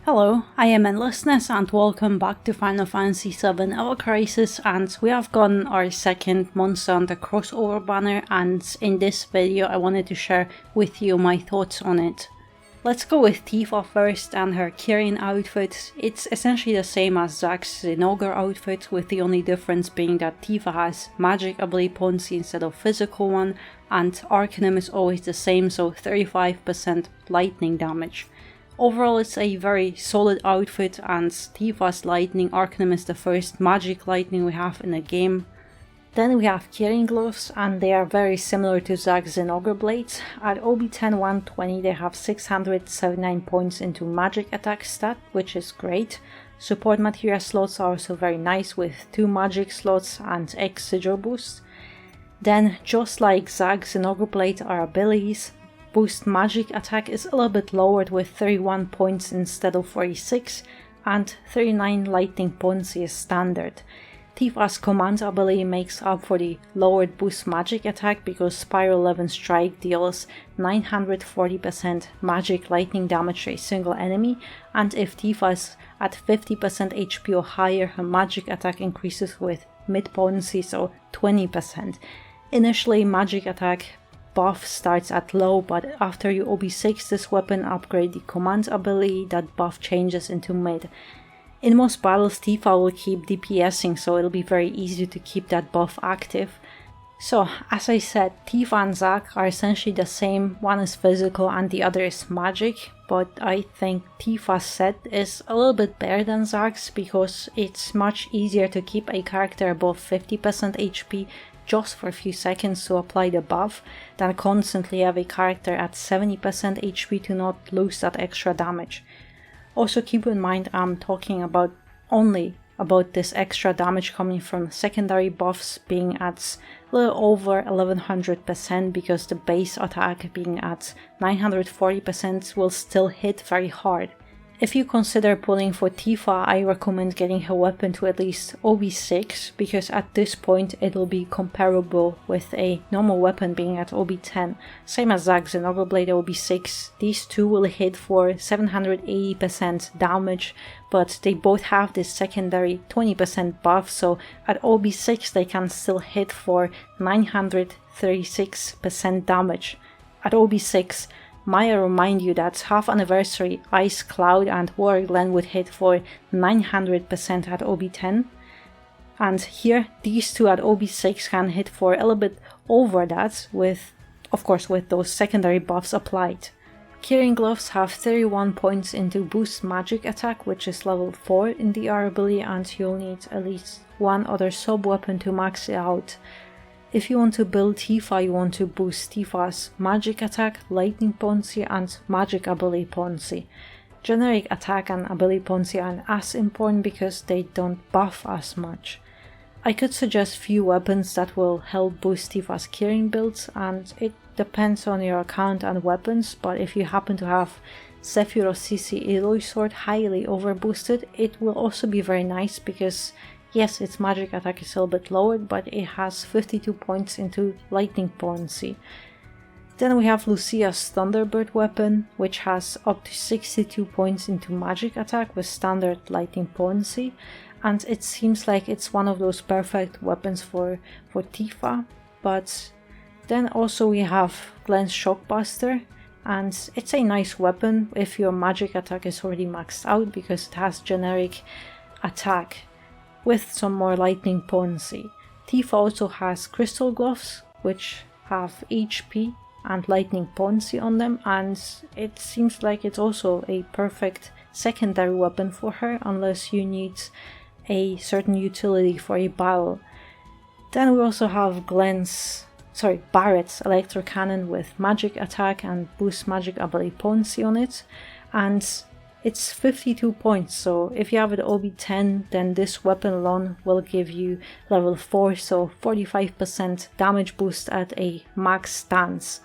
Hello, I am Endlessness and welcome back to Final Fantasy VII Ever Crisis, and we have gotten our second Monster Hunter crossover banner, and in this video I wanted to share with you my thoughts on it. Let's go with Tifa first and her Kirin outfit. It's essentially the same as Zack's Zinogre outfit, with the only difference being that Tifa has magic ability potency instead of physical one, and Arcanum is always the same, so 35% lightning damage. Overall, it's a very solid outfit, and Tifa's Lightning Arcanum is the first magic lightning we have in the game. Then we have Kirin Gloves, and they are very similar to Zack's Zinogre blades. At OB10 120 they have 679 points into magic attack stat, which is great. Support material slots are also very nice with 2 magic slots and X sigil boost. Then, just like Zack's Zinogre blade, our abilities. Boost magic attack is a little bit lowered with 31 points instead of 46, and 39 lightning points is standard. Tifa's command ability makes up for the lowered boost magic attack because Spiral 11 Strike deals 940% magic lightning damage to a single enemy, and if Tifa is at 50% HP or higher, her magic attack increases with mid potency, so 20%. Initially, magic attack buff starts at low, but after you OB6 this weapon upgrade the command ability, that buff changes into mid. In most battles Tifa will keep DPSing, so it'll be very easy to keep that buff active. So as I said, Tifa and Zack are essentially the same, one is physical and the other is magic, but I think Tifa's set is a little bit better than Zack's because it's much easier to keep a character above 50% HP just for a few seconds to apply the buff than constantly have a character at 70% HP to not lose that extra damage. Also keep in mind I'm talking only about this extra damage coming from secondary buffs being at a little over 1100%, because the base attack being at 940% will still hit very hard. If you consider pulling for Tifa, I recommend getting her weapon to at least OB6, because at this point it will be comparable with a normal weapon being at OB10. Same as Zack's Zinogre blade OB6, these two will hit for 780% damage, but they both have this secondary 20% buff, so at OB6 they can still hit for 936% damage. At OB6, Maya remind you that half anniversary, Ice Cloud and War Glen would hit for 900% at OB10. And here, these two at OB6 can hit for a little bit over that, with, of course, with those secondary buffs applied. Kirin Gloves have 31 points into boost magic attack, which is level 4 in the R ability, and you'll need at least one other sub weapon to max it out. If you want to build Tifa, you want to boost Tifa's magic attack, lightning potency and magic ability potency. Generic attack and ability potency aren't as important because they don't buff as much. I could suggest few weapons that will help boost Tifa's Kirin builds, and it depends on your account and weapons, but if you happen to have Sephiroth CC Eloy Sword highly overboosted, it will also be very nice because yes, its magic attack is a little bit lowered, but it has 52 points into lightning potency. Then we have Lucia's Thunderbird weapon, which has up to 62 points into magic attack with standard lightning potency, and it seems like it's one of those perfect weapons for Tifa. But then also we have Glen's Shockbuster, and it's a nice weapon if your magic attack is already maxed out because it has generic attack with some more lightning potency. Tifa also has Crystal Gloves, which have HP and lightning potency on them, and it seems like it's also a perfect secondary weapon for her unless you need a certain utility for a battle. Then we also have Barrett's Electro Cannon with magic attack and boost magic ability potency on it, and it's 52 points, so if you have it OB10, then this weapon alone will give you level 4, so 45% damage boost at a max stance.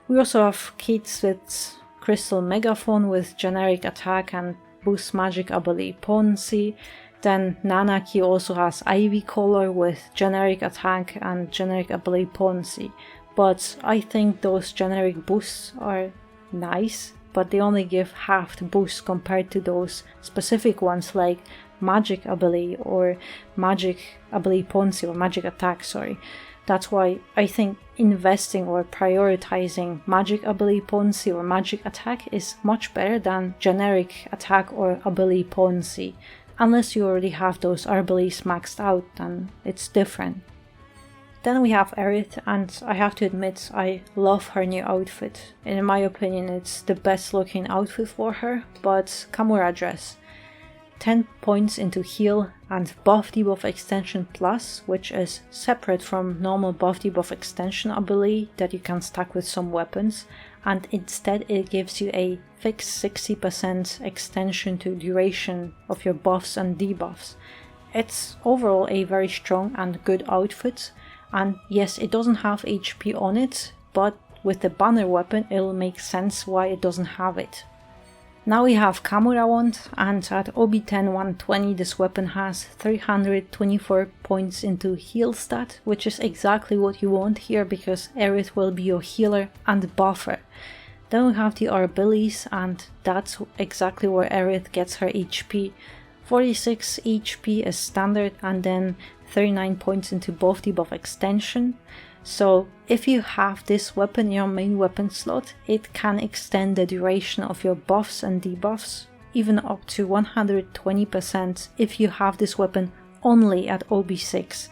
We also have Kate with Crystal Megaphone with generic attack and boost magic ability potency. Then Nanaki also has Ivy Color with generic attack and generic ability potency. but I think those generic boosts are nice, but they only give half the boost compared to those specific ones like magic ability or magic ability potency or magic attack, sorry. That's why I think investing or prioritizing magic ability potency or magic attack is much better than generic attack or ability potency. Unless you already have those abilities maxed out, then it's different. Then we have Aerith, and I have to admit I love her new outfit. In my opinion it's the best looking outfit for her, but Kamura dress. 10 points into heal and buff debuff extension plus, which is separate from normal buff debuff extension ability that you can stack with some weapons, and instead it gives you a fixed 60% extension to duration of your buffs and debuffs. It's overall a very strong and good outfit, and yes, it doesn't have HP on it, but with the banner weapon it'll make sense why it doesn't have it. Now we have Kamura Wand, and at OB10 120 this weapon has 324 points into heal stat, which is exactly what you want here because Aerith will be your healer and buffer. Then we have the abilities, and that's exactly where Aerith gets her HP. 46 HP is standard, and then 39 points into buff debuff extension. So if you have this weapon in your main weapon slot, it can extend the duration of your buffs and debuffs, even up to 120% if you have this weapon only at OB6.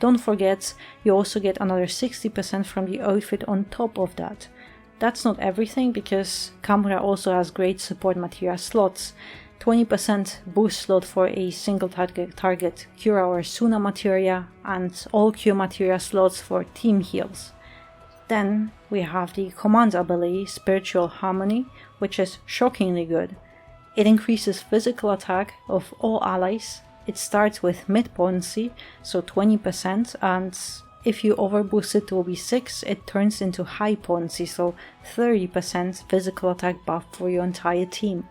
Don't forget, you also get another 60% from the outfit on top of that. That's not everything, because Kamura also has great support materia slots. 20% boost slot for a single target Cura or Suna materia, and all Q materia slots for team heals. Then we have the command ability Spiritual Harmony, which is shockingly good. It increases physical attack of all allies. It starts with mid potency, so 20%, and if you overboost it to OB6, it turns into high potency, so 30% physical attack buff for your entire team.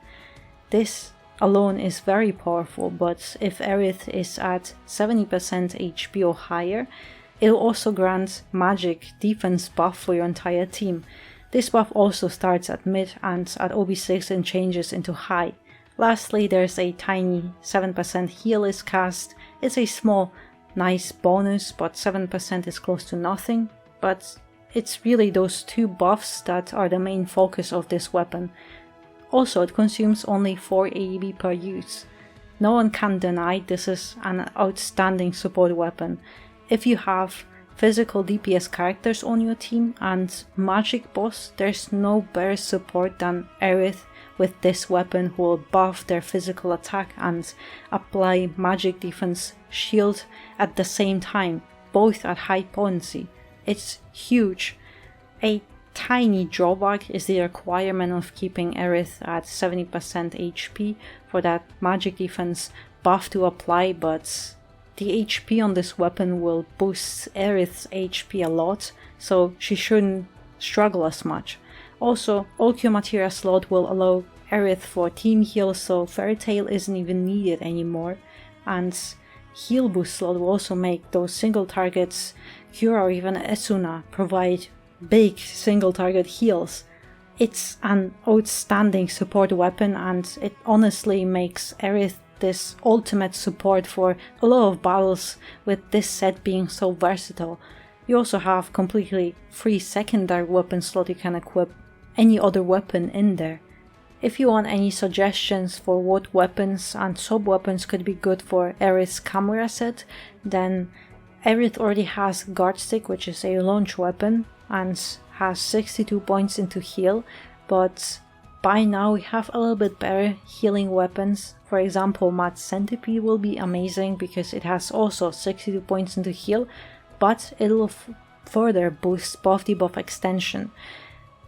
This alone is very powerful, but if Aerith is at 70% HP or higher, it will also grant magic defense buff for your entire team. This buff also starts at mid, and at OB6 and changes into high. Lastly, there's a tiny 7% heal is cast. It's a small, nice bonus, but 7% is close to nothing. But it's really those two buffs that are the main focus of this weapon. Also, it consumes only 4 AEB per use. No one can deny this is an outstanding support weapon. If you have physical DPS characters on your team and magic boss, there's no better support than Aerith with this weapon, who will buff their physical attack and apply magic defense shield at the same time, both at high potency. It's huge. A tiny drawback is the requirement of keeping Aerith at 70% HP for that magic defense buff to apply, but the HP on this weapon will boost Aerith's HP a lot, so she shouldn't struggle as much. Also, all Q materia slot will allow Aerith for team heal, so Fairy Tail isn't even needed anymore, and heal boost slot will also make those single targets, Cura or even Esuna, provide big single target heals. It's an outstanding support weapon, and it honestly makes Aerith this ultimate support for a lot of battles, with this set being so versatile. You also have completely free secondary weapon slot, you can equip any other weapon in there. If you want any suggestions for what weapons and sub-weapons could be good for Aerith's Kamura set, then Aerith already has Guard Stick, which is a launch weapon, and has 62 points into heal, but by now we have a little bit better healing weapons. For example, Mad Centipede will be amazing because it has also 62 points into heal, but it will further boost buff debuff extension.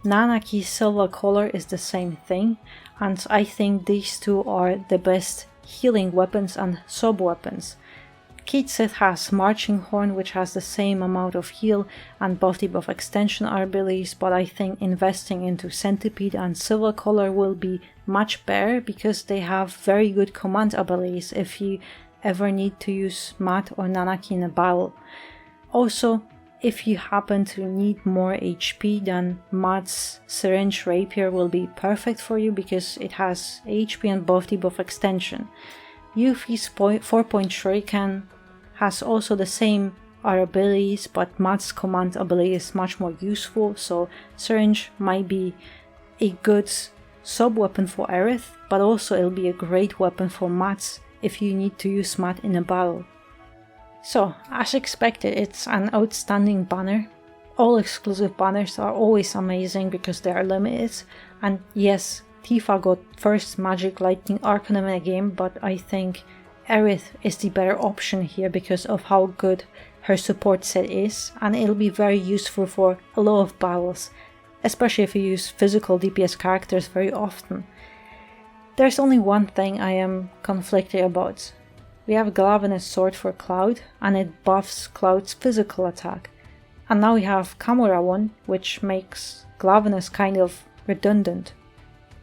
Nanaki Silver Collar is the same thing, and I think these two are the best healing weapons and sub-weapons. Kate Sith has Marching Horn, which has the same amount of heal and buff debuff extension abilities, but I think investing into Centipede and Silver Collar will be much better because they have very good command abilities if you ever need to use Mat or Nanaki in a battle. Also, if you happen to need more HP, then Matt's Syringe Rapier will be perfect for you because it has HP and buff debuff extension. Yuffie's 4-point Shuriken has also the same abilities, but Matt's command ability is much more useful, so Syringe might be a good sub-weapon for Aerith, but also it'll be a great weapon for Matt if you need to use Matt in a battle. So, as expected, it's an outstanding banner. All exclusive banners are always amazing because they are limited, and yes, Tifa got first Magic Lightning Arcanum in the game, but I think Aerith is the better option here because of how good her support set is, and it'll be very useful for a lot of battles, especially if you use physical DPS characters very often. There's only one thing I am conflicted about. We have Glavenus Sword for Cloud, and it buffs Cloud's physical attack. And now we have Kamura Wand, which makes Glavenus kind of redundant.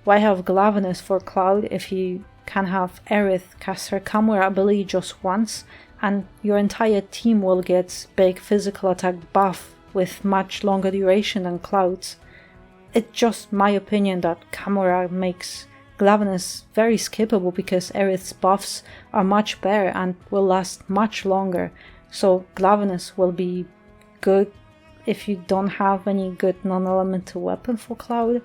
Why have Glavenus for Cloud if you can have Aerith cast her Kamura ability just once, and your entire team will get big physical attack buff with much longer duration than Cloud's? It's just my opinion that Kamura makes Glavenus very skippable because Aerith's buffs are much better and will last much longer, so Glavenus will be good if you don't have any good non-elemental weapon for Cloud,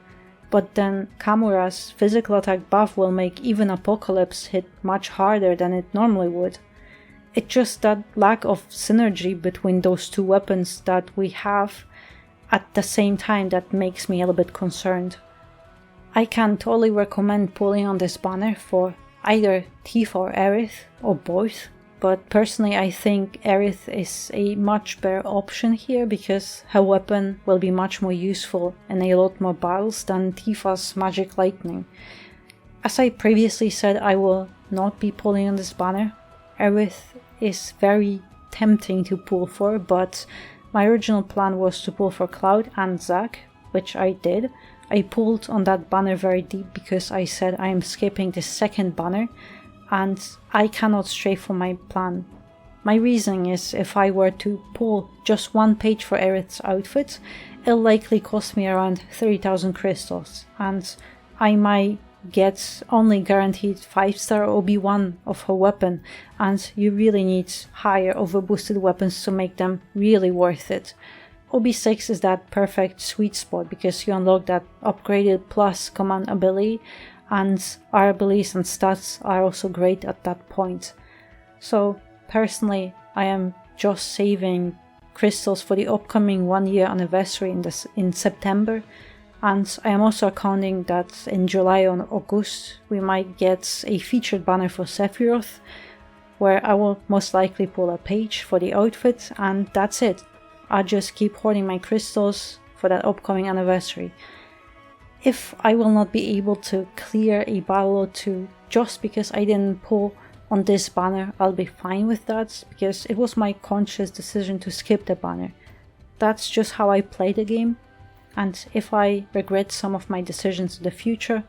but then Kamura's physical attack buff will make even Apocalypse hit much harder than it normally would. It's just that lack of synergy between those two weapons that we have at the same time that makes me a little bit concerned. I can totally recommend pulling on this banner for either Tifa or Aerith, or both, but personally I think Aerith is a much better option here because her weapon will be much more useful in a lot more battles than Tifa's Magic Lightning. As I previously said, I will not be pulling on this banner. Aerith is very tempting to pull for, but my original plan was to pull for Cloud and Zac, which I did. I pulled on that banner very deep because I said I am skipping the second banner and I cannot stray from my plan. My reasoning is if I were to pull just one page for Aerith's outfit, it'll likely cost me around 30,000 crystals, and I might get only guaranteed 5-star OB1 of her weapon, and you really need higher overboosted weapons to make them really worth it. OB6 is that perfect sweet spot because you unlock that upgraded plus command ability, and our abilities and stats are also great at that point. So personally, I am just saving crystals for the upcoming 1-year anniversary in September, and I am also accounting that in July or August we might get a featured banner for Sephiroth, where I will most likely pull a page for the outfit, and that's it. I'll just keep hoarding my crystals for that upcoming anniversary. If I will not be able to clear a battle or two just because I didn't pull on this banner, I'll be fine with that because it was my conscious decision to skip the banner. That's just how I play the game, and if I regret some of my decisions in the future,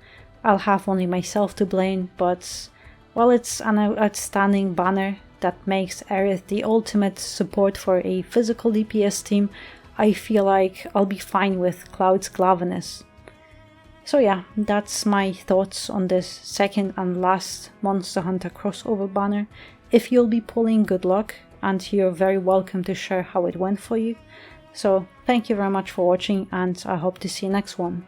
I'll have only myself to blame, but while it's an outstanding banner that makes Aerith the ultimate support for a physical DPS team, I feel like I'll be fine with Cloud's Glavenus. So yeah, that's my thoughts on this second and last Monster Hunter crossover banner. If you'll be pulling, good luck, and you're very welcome to share how it went for you. So thank you very much for watching, and I hope to see you next one.